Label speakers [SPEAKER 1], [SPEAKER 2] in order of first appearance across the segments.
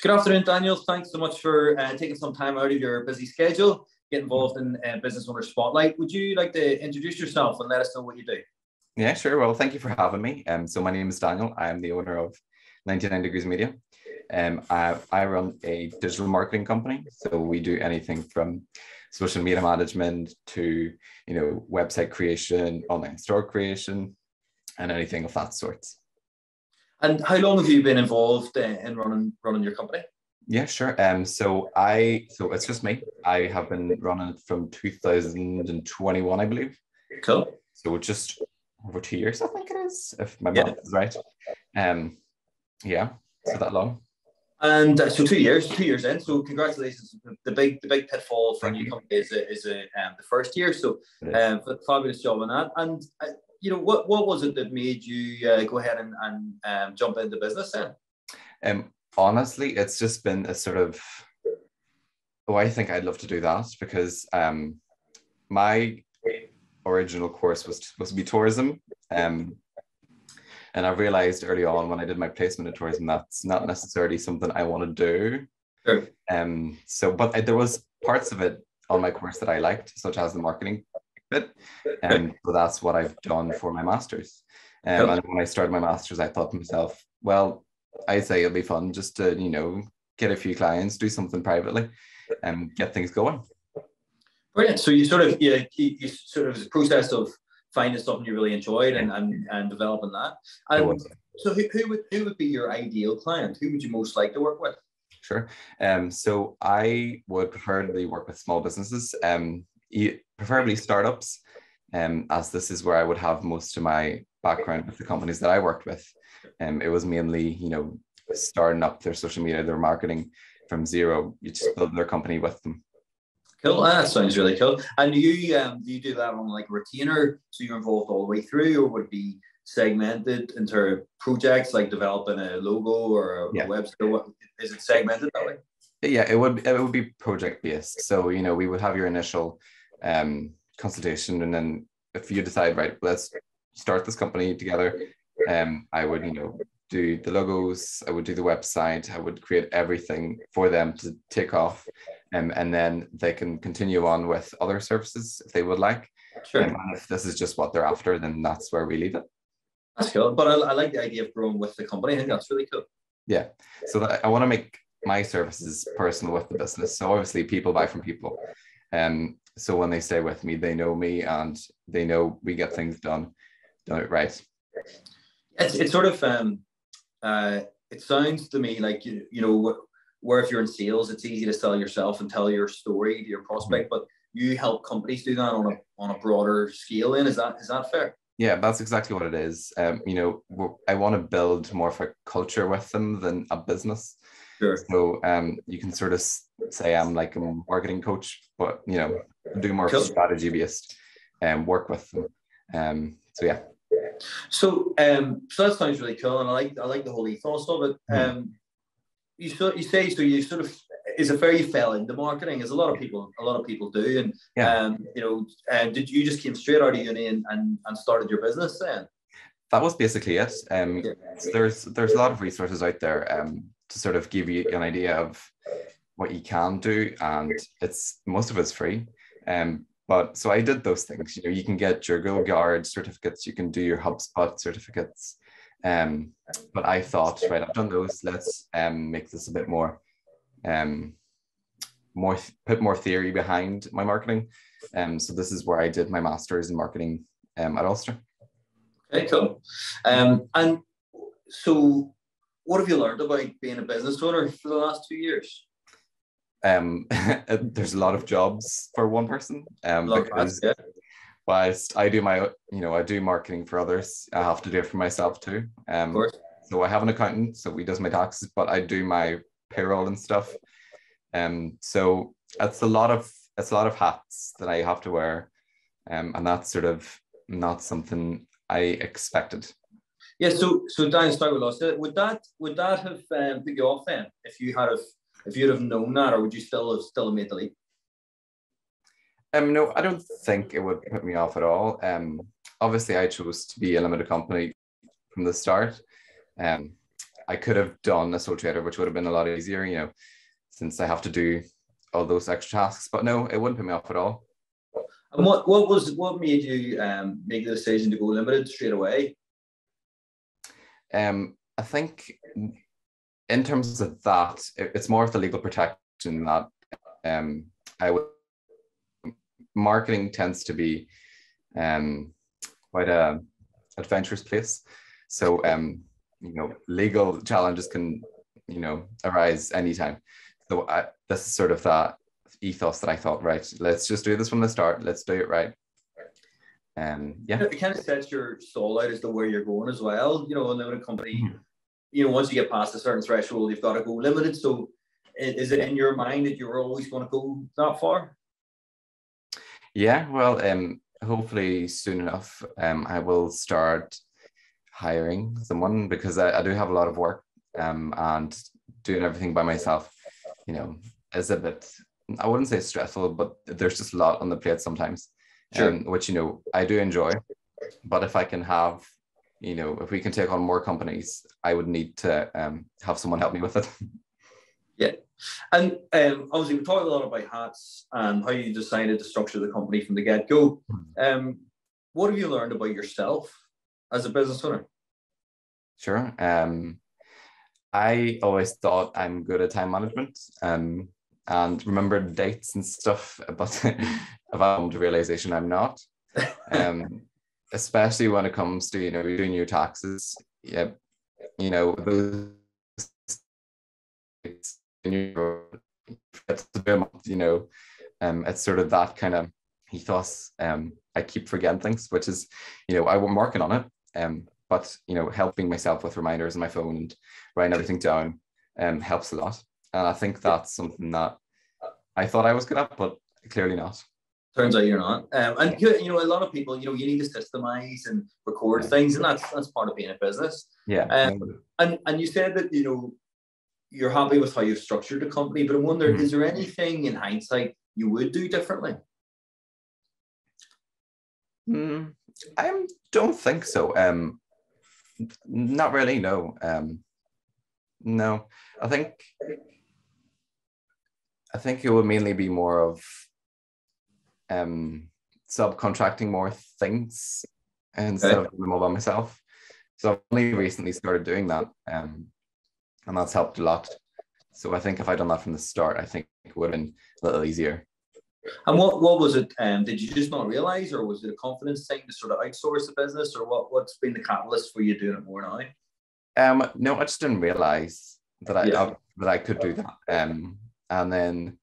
[SPEAKER 1] Good afternoon, Daniel. Thanks so much for taking some time out of your busy schedule, get involved in Business Owner Spotlight. Would you like to introduce yourself and let us know what you do?
[SPEAKER 2] Yeah, sure. Well, thank you for having me. So my name is Daniel. I am the owner of 99 Degrees Media. I run a digital marketing company. So we do anything from social media management to, website creation, online store creation, and anything of that sort.
[SPEAKER 1] And how long have you been involved in running your company?
[SPEAKER 2] Yeah, sure. So it's just me. I have been running it from 2021, I believe.
[SPEAKER 1] Cool.
[SPEAKER 2] So just over 2 years, I think it is, if my math is right. So that long.
[SPEAKER 1] And so 2 years in. So congratulations. The big pitfall for a new company is the first year. So fabulous job on that. And what was it that made you go ahead and jump into business then?
[SPEAKER 2] Honestly, it's just been a sort of, I think I'd love to do that because my original course was supposed to be tourism. And I realized early on when I did my placement in tourism, that's not necessarily something I want to do.
[SPEAKER 1] Sure.
[SPEAKER 2] But there was parts of it on my course that I liked, such as the marketing bit. So that's what I've done for my master's. And when I started my master's, I thought to myself, well, I'd say it'll be fun just to, get a few clients, do something privately and get things going.
[SPEAKER 1] Brilliant. So you sort of the process of finding something you really enjoyed and developing that. And so who would be your ideal client? Who would you most like to work with?
[SPEAKER 2] Sure. So I would preferably work with small businesses, preferably startups, as this is where I would have most of my background with the companies that I worked with. It was mainly, starting up their social media, their marketing from zero. You just build their company with them.
[SPEAKER 1] Cool. That sounds really cool. And do you do that on like a retainer, so you're involved all the way through, or would it be segmented into projects like developing a logo or a website? What is it segmented that way?
[SPEAKER 2] Yeah, it would be project based. So we would have your initial consultation, and then if you decide, right, let's start this company together, I would do the logos, I would do the website, I would create everything for them to take off, and then they can continue on with other services if they would like.
[SPEAKER 1] Sure.
[SPEAKER 2] And if this is just what they're after, then that's where we leave it.
[SPEAKER 1] That's cool. But I like the idea of growing with the company. I think that's really cool.
[SPEAKER 2] Yeah. So I want to make my services personal with the business. So obviously people buy from people. So when they stay with me, they know me and they know we get things done it right.
[SPEAKER 1] It's sort of it sounds to me like where if you're in sales, it's easy to sell yourself and tell your story to your prospect, but you help companies do that on a broader scale. Is that fair?
[SPEAKER 2] Yeah, that's exactly what it is. I want to build more of a culture with them than a business.
[SPEAKER 1] Sure.
[SPEAKER 2] So you can sort of say I'm like a marketing coach, but do more strategy based work with them. So yeah.
[SPEAKER 1] So that sounds really cool, and I like the whole ethos of it. You say so. You sort of, is it fair you fell into marketing, as a lot of people do, and did you just came straight out of uni and started your business then?
[SPEAKER 2] That was basically it. There's a lot of resources out there to sort of give you an idea of what you can do, and most of it's free. But so I did those things. You can get your Go Guard certificates, you can do your HubSpot certificates. But I thought, right, I've done those. Let's make this a bit more, put more theory behind my marketing. So this is where I did my master's in marketing at Ulster.
[SPEAKER 1] Okay, cool. And so, what have you learned about being a business owner for the last 2 years?
[SPEAKER 2] There's a lot of jobs for one person. Because whilst I do I do marketing for others, I have to do it for myself too.
[SPEAKER 1] Of course.
[SPEAKER 2] So I have an accountant, so he does my taxes, but I do my payroll and stuff. So it's a lot of hats that I have to wear, and that's sort of not something I expected.
[SPEAKER 1] Yeah. So Dan, start with us. Would that have put you off then if you'd have known that, or would you still have made the leap?
[SPEAKER 2] No, I don't think it would put me off at all. Obviously, I chose to be a limited company from the start. I could have done a sole trader, which would have been a lot easier, since I have to do all those extra tasks. But no, it wouldn't put me off at all.
[SPEAKER 1] And what made you make the decision to go limited straight away?
[SPEAKER 2] I think in terms of that, it's more of the legal protection that I would. Marketing tends to be quite a adventurous place, so legal challenges can arise anytime. So this is sort of that ethos that I thought, right, let's just do this from the start. Let's do it right.
[SPEAKER 1] It kind of sets your stall out as to where you're going as well. A limited company, once you get past a certain threshold, you've got to go limited. So is it in your mind that you're always going to go that far?
[SPEAKER 2] Yeah, well, hopefully soon enough, I will start hiring someone, because I do have a lot of work, and doing everything by myself, is a bit, I wouldn't say stressful, but there's just a lot on the plate sometimes. Sure. Which, I do enjoy. But if I can have, if we can take on more companies, I would need to have someone help me with it.
[SPEAKER 1] Yeah. And obviously, we talked a lot about hats and how you decided to structure the company from the get-go. What have you learned about yourself as a business owner?
[SPEAKER 2] Sure. I always thought I'm good at time management, and remember dates and stuff, but I've come to realization I'm not. Especially when it comes to doing your taxes. Yeah, those it's sort of that kind of ethos. I keep forgetting things, which is I'm working on it. But helping myself with reminders on my phone and writing everything down helps a lot. And I think that's something that I thought I was good at, but clearly not.
[SPEAKER 1] Turns out you're not. And a lot of people, you need to systemize and record things, and that's part of being a business.
[SPEAKER 2] Yeah.
[SPEAKER 1] And you said that you're happy with how you've structured the company, but I wonder, is there anything in hindsight you would do differently?
[SPEAKER 2] I don't think so. Not really, no. No, I think it would mainly be more of subcontracting more things instead of doing them all by myself. So I've only recently started doing that, and that's helped a lot. So I think if I'd done that from the start, I think it would have been a little easier.
[SPEAKER 1] And what was it? Did you just not realize, or was it a confidence thing to sort of outsource the business, or what's been the catalyst for you doing it more now?
[SPEAKER 2] No, I just didn't realize that I could do that. And then,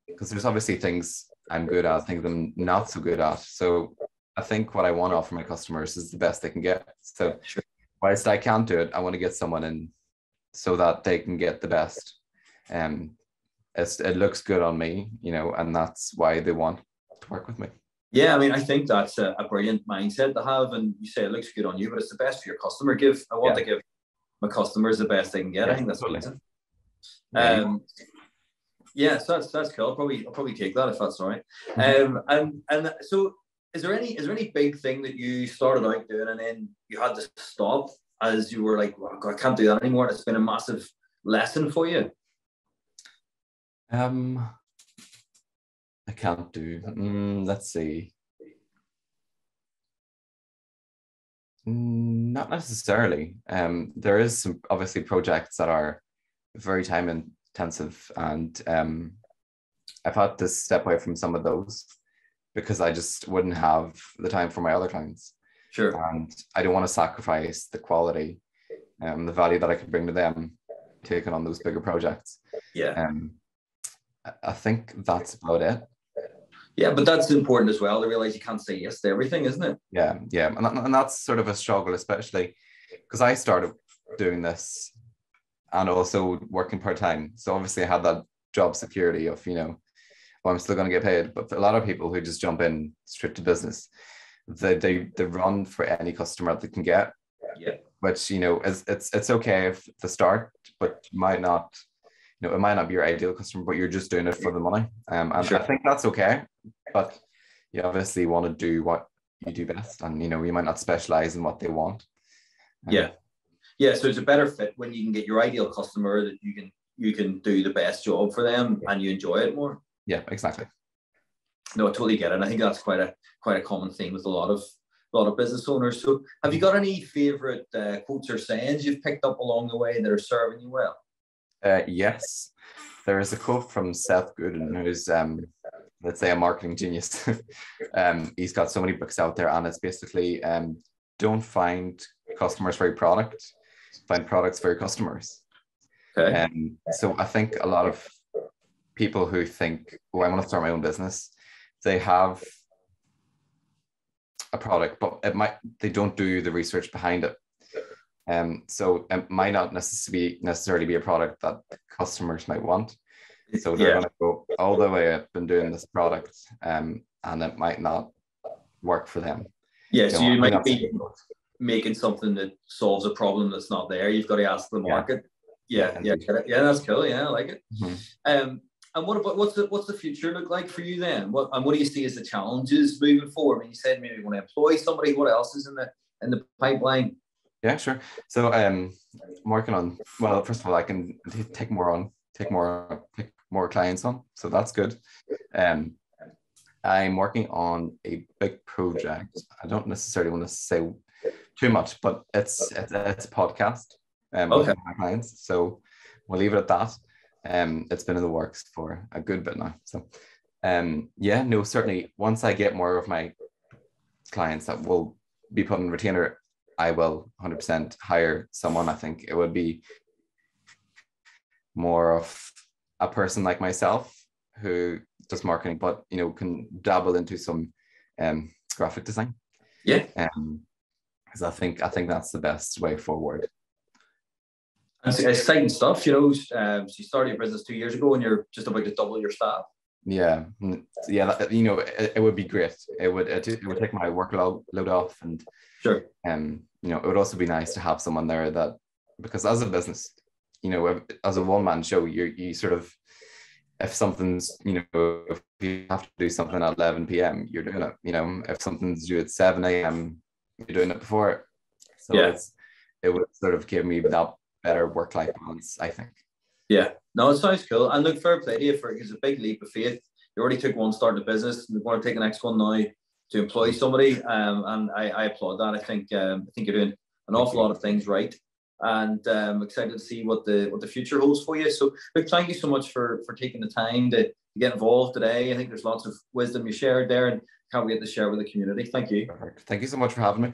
[SPEAKER 2] because there's obviously things I'm good at, things I'm not so good at. So I think what I want to offer my customers is the best they can get. So whilst I can't do it, I want to get someone in so that they can get the best. It looks good on me, and that's why they want to work with me.
[SPEAKER 1] Yeah, I mean, I think that's a brilliant mindset to have. And you say it looks good on you, but it's the best for your customer. I want to give my customers the best they can get. I think that's amazing. Yeah, so that's cool. I'll probably take that if that's all right. And so is there any big thing that you started out doing and then you had to stop as you were like, oh, God, I can't do that anymore? It's been a massive lesson for you.
[SPEAKER 2] I can't do. Let's see. Not necessarily. There is some obviously projects that are very time intensive, and I've had to step away from some of those because I just wouldn't have the time for my other clients.
[SPEAKER 1] Sure.
[SPEAKER 2] And I don't want to sacrifice the quality, the value that I could bring to them, taking on those bigger projects.
[SPEAKER 1] Yeah.
[SPEAKER 2] I think that's about it.
[SPEAKER 1] Yeah, but that's important as well to realize you can't say yes to everything, isn't it?
[SPEAKER 2] Yeah, and that's sort of a struggle, especially because I started doing this and also working part-time. So obviously I had that job security of, well, I'm still going to get paid. But for a lot of people who just jump in straight to business, they run for any customer that they can get.
[SPEAKER 1] Yeah.
[SPEAKER 2] Which, it's okay if the start, but might not. It might not be your ideal customer, but you're just doing it for the money. And sure. I think that's okay. But you obviously want to do what you do best. And, you might not specialize in what they want.
[SPEAKER 1] Yeah. Yeah, so it's a better fit when you can get your ideal customer that you can do the best job for them and you enjoy it more.
[SPEAKER 2] Yeah, exactly.
[SPEAKER 1] No, I totally get it. And I think that's quite a common theme with a lot of business owners. So have you got any favorite quotes or sayings you've picked up along the way that are serving you well?
[SPEAKER 2] Yes, there is a quote from Seth Godin, who's let's say a marketing genius. He's got so many books out there, and it's basically don't find customers for your product, find products for your customers.
[SPEAKER 1] Okay.
[SPEAKER 2] So I think a lot of people who think, oh, I want to start my own business, they have a product, but they don't do the research behind it. So it might not necessarily be a product that customers might want. So they're going to go all the way up and doing this product, and it might not work for them.
[SPEAKER 1] Yeah, so you might be making something that solves a problem that's not there. You've got to ask the market. Yeah, that's cool. Yeah, I like it. Mm-hmm. And what about what's the future look like for you then? What do you see as the challenges moving forward? I mean, you said maybe you want to employ somebody. What else is in the pipeline?
[SPEAKER 2] Yeah, sure. So I'm working on, well, first of all, I can take more clients on. So that's good. I'm working on a big project. I don't necessarily want to say too much, but it's a podcast with my clients. So we'll leave it at that. It's been in the works for a good bit now. So certainly once I get more of my clients that will be put on retainer, I will 100% hire someone. I think it would be more of a person like myself who does marketing, but can dabble into some graphic design.
[SPEAKER 1] Yeah.
[SPEAKER 2] Because I think that's the best way forward.
[SPEAKER 1] It's exciting stuff, So you started your business 2 years ago, and you're just about to double your staff.
[SPEAKER 2] Yeah. It would be great. It would take my workload off, and
[SPEAKER 1] sure.
[SPEAKER 2] It would also be nice to have someone there that, because as a business, as a one-man show, you sort of, if something's, if you have to do something at 11 p.m., you're doing it. If something's due at 7 a.m., you're doing it before it. So it would sort of give me that better work-life balance, I think.
[SPEAKER 1] Yeah, no, it sounds cool. And look, fair play to you, it's a big leap of faith. You already took one start in the business, and you want to take the next one now to employ somebody. And I applaud that. I think you're doing an awful lot of things right, and I'm excited to see what the future holds for you. So, look, thank you so much for taking the time to get involved today. I think there's lots of wisdom you shared there, and can't wait to share with the community. Thank you.
[SPEAKER 2] Perfect. Thank you so much for having me.